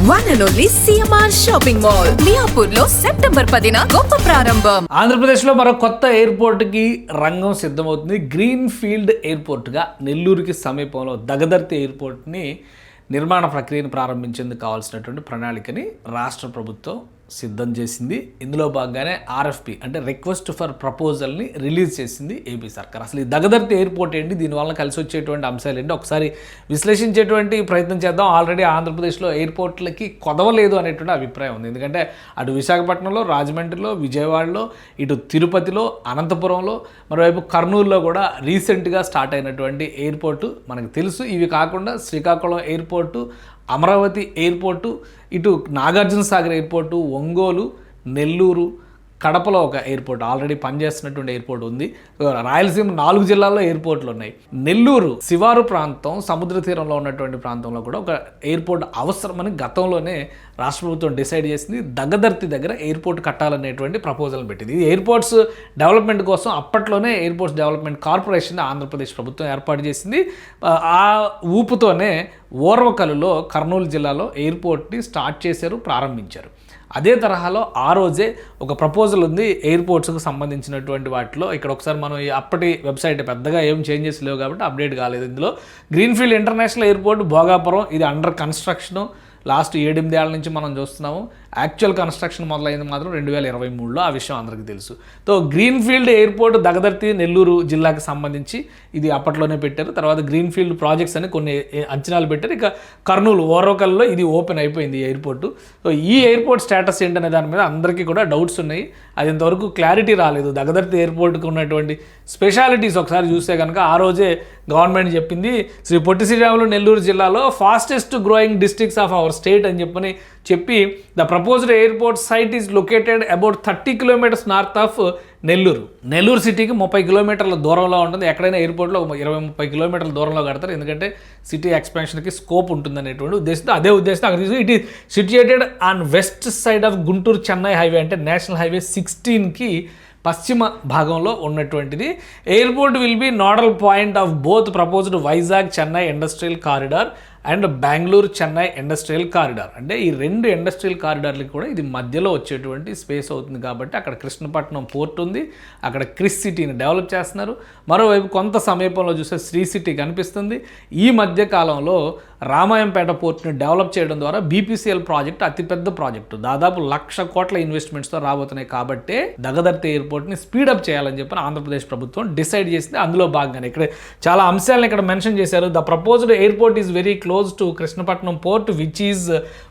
One and only CMR Shopping Mall, మియాపూర్లో September 10న గొప్ప ప్రారంభం. ఆంధ్రప్రదేశ్లో మరో కొత్త ఎయిర్పోర్ట్కి రంగం సిద్ధమవుతుంది. గ్రీన్ ఫీల్డ్ ఎయిర్పోర్ట్గా నెల్లూరుకి సమీపంలో దగదర్తి ఎయిర్పోర్ట్ని నిర్మాణ ప్రక్రియను ప్రారంభించేందుకు కావాల్సినటువంటి ప్రణాళికని రాష్ట్ర ప్రభుత్వం సిద్ధం చేసింది. ఇందులో భాగంగానే ఆర్ఎఫ్పి అంటే రిక్వెస్ట్ ఫర్ ప్రపోజల్ని రిలీజ్ చేసింది ఏపీ సర్కార్. అసలు ఈ దగదర్తి ఎయిర్పోర్ట్ ఏంటి, దీనివల్ల కలిసి వచ్చేటువంటి అంశాలు ఏంటి ఒకసారి విశ్లేషించేటువంటి ప్రయత్నం చేద్దాం. ఆల్రెడీ ఆంధ్రప్రదేశ్లో ఎయిర్పోర్ట్లకి కొదవలేదు అనేటువంటి అభిప్రాయం ఉంది. ఎందుకంటే అటు విశాఖపట్నంలో, రాజమండ్రిలో, విజయవాడలో, ఇటు తిరుపతిలో, అనంతపురంలో, మరోవైపు కర్నూలులో కూడా రీసెంట్గా స్టార్ట్ అయినటువంటి ఎయిర్పోర్టు మనకు తెలుసు. ఇవి కాకుండా శ్రీకాకుళం ఎయిర్పోర్టు, అమరావతి ఎయిర్పోర్టు, ఇటు నాగార్జున సాగర్ ఎయిర్పోర్టు, ఒంగోలు, నెల్లూరు, కడపలో ఒక ఎయిర్పోర్ట్ ఆల్రెడీ పనిచేస్తున్నటువంటి ఎయిర్పోర్ట్ ఉంది. రాయలసీమ 4 జిల్లాల్లో ఎయిర్పోర్ట్లు ఉన్నాయి. నెల్లూరు శివారు ప్రాంతం, సముద్ర తీరంలో ఉన్నటువంటి ప్రాంతంలో కూడా ఒక ఎయిర్పోర్ట్ అవసరమని గతంలోనే రాష్ట్ర ప్రభుత్వం డిసైడ్ చేసింది. దగదర్తి దగ్గర ఎయిర్పోర్ట్ కట్టాలనేటువంటి ప్రపోజల్ పెట్టింది. ఇది ఎయిర్పోర్ట్స్ డెవలప్మెంట్ కోసం అప్పట్లోనే ఎయిర్పోర్ట్స్ డెవలప్మెంట్ కార్పొరేషన్ ఆంధ్రప్రదేశ్ ప్రభుత్వం ఏర్పాటు చేసింది. ఆ ఊపుతోనే ఓర్వకలులో కర్నూలు జిల్లాలో ఎయిర్పోర్ట్ని స్టార్ట్ చేశారు, ప్రారంభించారు. అదే తరహాలో ఆ రోజే ఒక ప్రపోజల్ ఉంది ఎయిర్పోర్ట్స్కి సంబంధించినటువంటి వాటిలో. ఇక్కడ ఒకసారి మనం అప్పటి వెబ్సైట్ పెద్దగా ఏం చేంజెస్ లేవు కాబట్టి అప్డేట్ కాలేదు. ఇందులో గ్రీన్ఫీల్డ్ ఇంటర్నేషనల్ ఎయిర్పోర్ట్ భోగాపురం, ఇది అండర్ కన్స్ట్రక్షను. లాస్ట్ 7-8 ఏళ్ల నుంచి మనం చూస్తున్నాము. యాక్చువల్ కన్స్ట్రక్షన్ మొదలైంది మాత్రం 2023లో, ఆ విషయం అందరికీ తెలుసు. So greenfield airport Dagadarthi Nellore జిల్లాకి సంబంధించి ఇది అప్పట్లోనే పెట్టారు. తర్వాత గ్రీన్ఫీల్డ్ ప్రాజెక్ట్స్ అని కొన్ని అంచనాలు పెట్టారు. ఇక కర్నూలు ఓర్వకల్లో ఇది ఓపెన్ అయిపోయింది ఈ ఎయిర్పోర్టు. సో ఈ ఎయిర్పోర్ట్ స్టేటస్ ఏంటనే దాని మీద అందరికీ కూడా డౌట్స్ ఉన్నాయి. అది ఇంతవరకు క్లారిటీ రాలేదు. దగదర్తి ఎయిర్పోర్ట్కి ఉన్నటువంటి స్పెషాలిటీస్ ఒకసారి చూస్తే కనుక ఆ రోజే గవర్నమెంట్ చెప్పింది, శ్రీ పొట్టి శ్రీరాములు నెల్లూరు జిల్లాలో fastest growing districts of our state అని చెప్పి the proposed airport site is located about 30 kilometres north of Nellore సిటీకి 30 కిలోమీటర్ల దూరంలో ఉంటుంది. ఎక్కడైనా ఎయిర్పోర్ట్లో 20-30 కిలోమీటర్ల దూరంలో కడతారు, ఎందుకంటే సిటీ ఎక్స్పాన్షన్కి స్కోప్ ఉంటుంది అనేటువంటి ఉద్దేశంతో. అదే ఉద్దేశంతో అక్కడ it is situated on west side of Guntur Chennai highway, అంటే నేషనల్ హైవే 16కి పశ్చిమ భాగంలో ఉన్నటువంటిది. Airport will be nodal point of both proposed Vizag Chennai industrial corridor and Bengaluru Chennai industrial corridor. అంటే ఈ 2 ఇండస్ట్రియల్ కారిడార్లకి కూడా ఇది మధ్యలో వచ్చేటువంటి స్పేస్ అవుతుంది. కాబట్టి అక్కడ కృష్ణపట్నం పోర్ట్ ఉంది, అక్కడ క్రిస్ సిటీని డెవలప్ చేస్తున్నారు. మరోవైపు కొంత సమీపంలో చూస్తే శ్రీ సిటీ కనిపిస్తుంది. ఈ మధ్య కాలంలో రామాయంపేట పోర్ట్ని డెవలప్ చేయడం ద్వారా బీపీసీఎల్ ప్రాజెక్ట్ అతిపెద్ద ప్రాజెక్టు, దాదాపు 1,00,000 కోట్ల ఇన్వెస్ట్మెంట్స్తో రాబోతున్నాయి. కాబట్టి దగదర్తి ఎయిర్పోర్ట్ని స్పీడప్ చేయాలని చెప్పి ఆంధ్రప్రదేశ్ ప్రభుత్వం డిసైడ్ చేసింది. అందులో భాగంగానే ఇక్కడ చాలా అంశాలను ఇక్కడ మెన్షన్ చేశారు. The proposed airport is very close to Krishnapatnam port, which is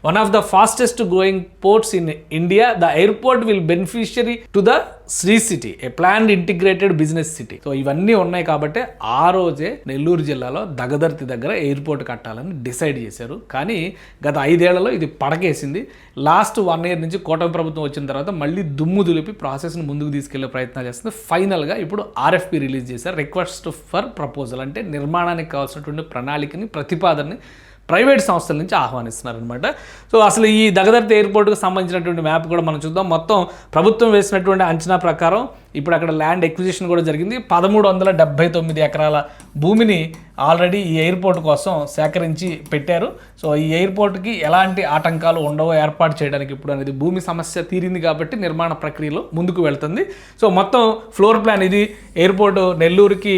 one of the fastest growing ports in India. The airport will beneficiary to the Sri City, a planned integrated business city. So ఇవన్నీ ఉన్నాయి కాబట్టి ఆ రోజే నెల్లూరు జిల్లాలో దగదర్తి దగ్గర airport కట్టాలని decide చేశారు. కానీ గత 5 ఏళ్లలో ఇది పడకేసింది. లాస్ట్ 1 ఇయర్ నుంచి కూటమి ప్రభుత్వం వచ్చిన తర్వాత మళ్ళీ దుమ్ము దులిపి ప్రాసెస్ని ముందుకు తీసుకెళ్లే ప్రయత్నం చేస్తుంది. ఫైనల్గా ఇప్పుడు ఆర్ఎఫ్పి రిలీజ్ చేశారు, రిక్వెస్ట్ ఫర్ ప్రపోజల్. అంటే నిర్మాణానికి కావాల్సినటువంటి ప్రణాళికని, ప్రతిపాదనని ప్రైవేట్ సంస్థల నుంచి ఆహ్వానిస్తున్నారనమాట. సో అసలు ఈ దగదర్తి ఎయిర్పోర్ట్కి సంబంధించినటువంటి మ్యాప్ కూడా మనం చూద్దాం. మొత్తం ప్రభుత్వం వేసినటువంటి అంచనా ప్రకారం ఇప్పుడు అక్కడ ల్యాండ్ ఎక్విజిషన్ కూడా జరిగింది. 1379 ఎకరాల భూమిని ఆల్రెడీ ఈ ఎయిర్పోర్ట్ కోసం సేకరించి పెట్టారు. సో ఈ ఎయిర్పోర్ట్కి ఎలాంటి ఆటంకాలు ఉండవో ఏర్పాటు చేయడానికి ఇప్పుడు అనేది భూమి సమస్య తీరింది కాబట్టి నిర్మాణ ప్రక్రియలో ముందుకు వెళ్తుంది. సో మొత్తం ఫ్లోర్ ప్లాన్ ఇది. ఎయిర్పోర్టు నెల్లూరుకి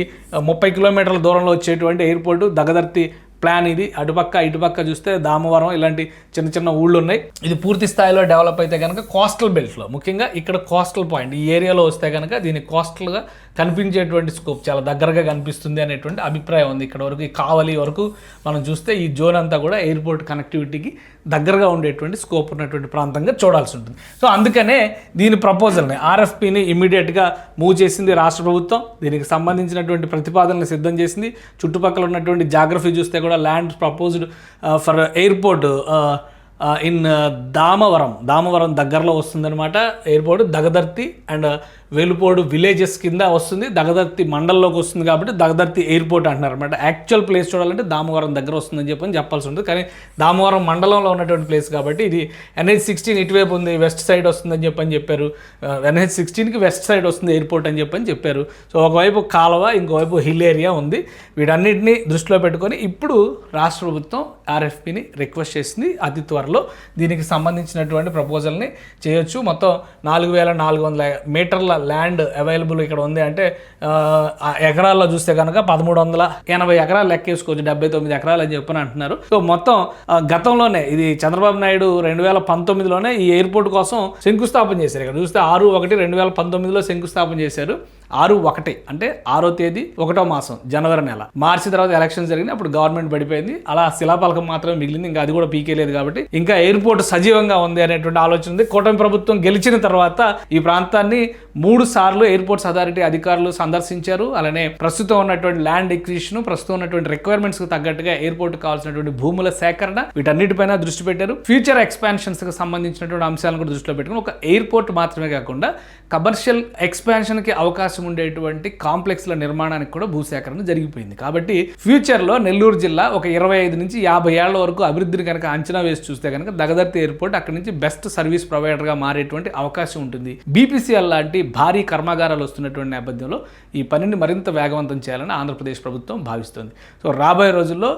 30 కిలోమీటర్ల దూరంలో వచ్చేటువంటి ఎయిర్పోర్టు దగదర్తి ప్లాన్ ఇది. అటుపక్క ఇటుపక్క చూస్తే దామవరం, ఇలాంటి చిన్న చిన్న ఊళ్ళు ఉన్నాయి. ఇది పూర్తి స్థాయిలో డెవలప్ అయితే కనుక కోస్టల్ బెల్ట్లో, ముఖ్యంగా ఇక్కడ కోస్టల్ పాయింట్ ఈ ఏరియాలో వస్తే కనుక దీన్ని కోస్టల్గా కనిపించేటువంటి స్కోప్ చాలా దగ్గరగా కనిపిస్తుంది అనేటువంటి అభిప్రాయం ఉంది. ఇక్కడ వరకు ఈ కావలి వరకు మనం చూస్తే ఈ జోన్ అంతా కూడా ఎయిర్పోర్ట్ కనెక్టివిటీకి దగ్గరగా ఉండేటువంటి స్కోప్ ఉన్నటువంటి ప్రాంతంగా చూడాల్సి ఉంటుంది. సో అందుకనే దీని ప్రపోజల్ని ఆర్ఎఫ్పిని ఇమ్మీడియట్గా మూవ్ చేసింది రాష్ట్ర ప్రభుత్వం. దీనికి సంబంధించినటువంటి ప్రతిపాదనలు సిద్ధం చేసింది. చుట్టుపక్కల ఉన్నటువంటి జాగ్రఫీ చూస్తే కూడా land proposed for airport in Damavaram దగ్గరలో వస్తుందన్నమాట ఎయిర్పోర్ట్. దగదర్తి అండ్ వెలుపోడు విలేజెస్ కింద వస్తుంది, దగదర్తి మండలంలోకి వస్తుంది కాబట్టి దగదర్తి ఎయిర్పోర్ట్ అంటున్నారు అనమాట. యాక్చువల్ ప్లేస్ చూడాలంటే దామవరం దగ్గర వస్తుందని చెప్పాల్సి ఉంటుంది, కానీ దామవరం మండలంలో ఉన్నటువంటి ప్లేస్ కాబట్టి ఇది NH16 ఇటువైపు ఉంది, వెస్ట్ సైడ్ వస్తుందని చెప్పారు. NH16కి వెస్ట్ సైడ్ వస్తుంది ఎయిర్పోర్ట్ అని చెప్పారు. సో ఒకవైపు కాలువ, ఇంకోవైపు హిల్ ఏరియా ఉంది. వీటన్నిటిని దృష్టిలో పెట్టుకొని ఇప్పుడు రాష్ట్ర ప్రభుత్వం ఆర్ఎఫ్పిని రిక్వెస్ట్ చేసింది. అతి త్వరలో దీనికి సంబంధించినటువంటి ప్రపోజల్ని చేయొచ్చు. మొత్తం 4400 మీటర్ల ల్యాండ్ అవైలబుల్ ఇక్కడ ఉంది. అంటే ఎకరాల్లో చూస్తే కనుక 1380 ఎకరాలు లెక్కేసుకోవచ్చు, 79 ఎకరాలు అని చెప్పని అంటున్నారు. సో మొత్తం గతంలోనే ఇది చంద్రబాబు నాయుడు 2019లోనే ఈ ఎయిర్పోర్ట్ కోసం శంకుస్థాపన చేశారు. ఇక్కడ చూస్తే 6/1/2019లో శంకుస్థాపన చేశారు. 6/1 అంటే 6వ తేదీ 1వ మాసం జనవరి నెల. మార్చి తర్వాత ఎలక్షన్ జరిగింది, అప్పుడు గవర్నమెంట్ పడిపోయింది. అలా శిలాపలకం మాత్రమే మిగిలింది, ఇంకా అది కూడా పీకేలేదు. కాబట్టి ఇంకా ఎయిర్పోర్ట్ సజీవంగా ఉంది అనేటువంటి ఆలోచన ఉంది. కూటమి ప్రభుత్వం గెలిచిన తర్వాత ఈ ప్రాంతాన్ని 3 సార్లు ఎయిర్పోర్ట్స్ అథారిటీ అధికారులు సందర్శించారు. అలానే ప్రస్తుతం ఉన్నటువంటి ల్యాండ్ ఎక్విజిషన్, ప్రస్తుతం ఉన్నటువంటి రిక్వైర్మెంట్స్ కు తగ్గట్టుగా ఎయిర్పోర్ట్ కావాల్సినటువంటి భూముల సేకరణ, వీటన్నిటిపైన దృష్టి పెట్టారు. ఫ్యూచర్ ఎక్స్పాన్షన్స్ కి సంబంధించినటువంటి అంశాలను కూడా దృష్టిలో పెట్టుకుని ఒక ఎయిర్పోర్ట్ మాత్రమే కాకుండా కమర్షియల్ ఎక్స్పాన్షన్ కి అవకాశం ఉండేటువంటి కాంప్లెక్స్ల నిర్మాణానికి కూడా భూసేకరణ జరిగిపోయింది. కాబట్టి ఫ్యూచర్లో నెల్లూరు జిల్లా ఒక 25 నుంచి 50 ఏళ్ల వరకు అభివృద్ధిని కనుక అంచనా వేసి చూస్తే కనుక దగదర్తి ఎయిర్పోర్ట్ అక్కడి నుంచి బెస్ట్ సర్వీస్ ప్రొవైడర్గా మారేటువంటి అవకాశం ఉంటుంది. బీపీసీఎల్ లాంటి భారీ కర్మాగారాలు వస్తున్నటువంటి నేపథ్యంలో ఈ పనిని మరింత వేగవంతం చేయాలని ఆంధ్రప్రదేశ్ ప్రభుత్వం భావిస్తుంది. సో రాబోయే రోజుల్లో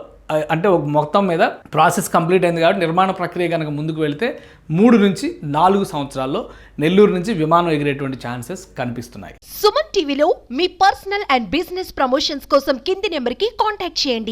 అంటే ఒక మొత్తం మీద ప్రాసెస్ కంప్లీట్ అయింది కాబట్టి నిర్మాణ ప్రక్రియ కనుక ముందుకు వెళితే 3 నుంచి 4 సంవత్సరాల్లో నెల్లూరు నుంచి విమానం ఎగిరేటువంటి ఛాన్సెస్ కనిపిస్తున్నాయి. సుమన్ టీవీలో మీ పర్సనల్ అండ్ బిజినెస్ ప్రమోషన్స్ కోసం కింది నెంబర్కి కాంటాక్ట్ చేయండి.